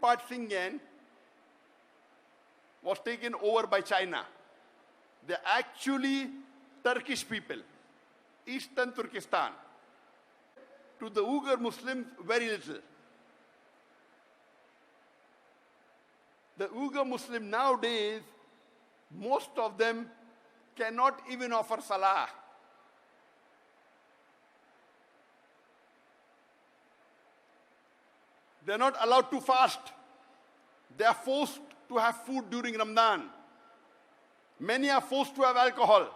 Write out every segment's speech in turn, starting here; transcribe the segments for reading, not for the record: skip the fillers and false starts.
part Xinjiang was taken over by China. They're actually Turkish people, Eastern Turkestan. To the Uyghur Muslims, very little. The Uyghur Muslim nowadays, most of them cannot even offer salah. They're not allowed to fast. They are forced to have food during Ramadan. Many are forced to have alcohol.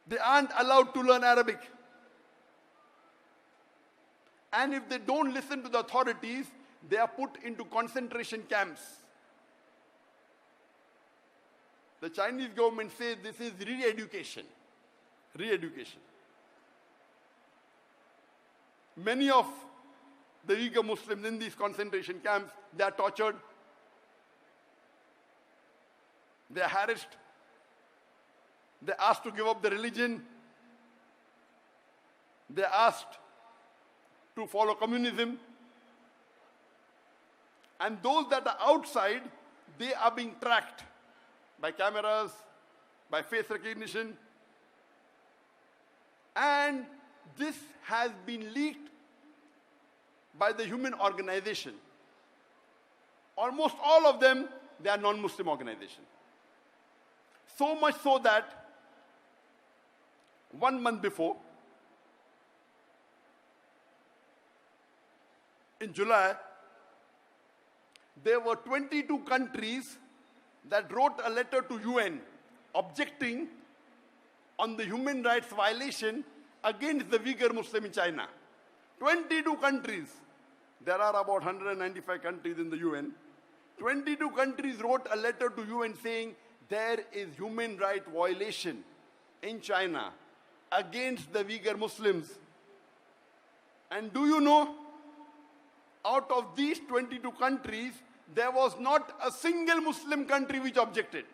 They aren't allowed to learn Arabic. And if they don't listen to the authorities, they are put into concentration camps. The Chinese government says this is re-education. Re-education. Many of the Uyghur Muslims in these concentration camps, they are tortured. They are harassed. They are asked to give up their religion. They are asked to follow communism. And those that are outside, they are being tracked by cameras, by face recognition. And this has been leaked by the human organization. Almost all of them, they are non-Muslim organizations. So much so that 1 month before, in July, there were 22 countries that wrote a letter to UN objecting on the human rights violation against the Uyghur Muslim in China. 22 countries. There are about 195 countries in the UN. 22 countries wrote a letter to UN saying there is human rights violation in China against the Uyghur Muslims. And do you know, out of these 22 countries, there was not a single Muslim country which objected.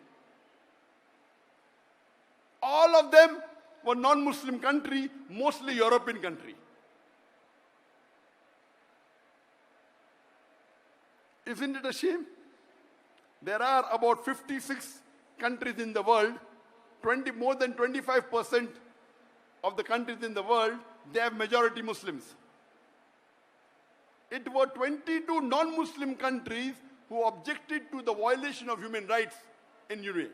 All of them were non-Muslim country, mostly European country. Isn't it a shame? There are about 56 countries in the world, more than 25% of the countries in the world, they have majority Muslims. It were 22 non-Muslim countries who objected to the violation of human rights in UAE.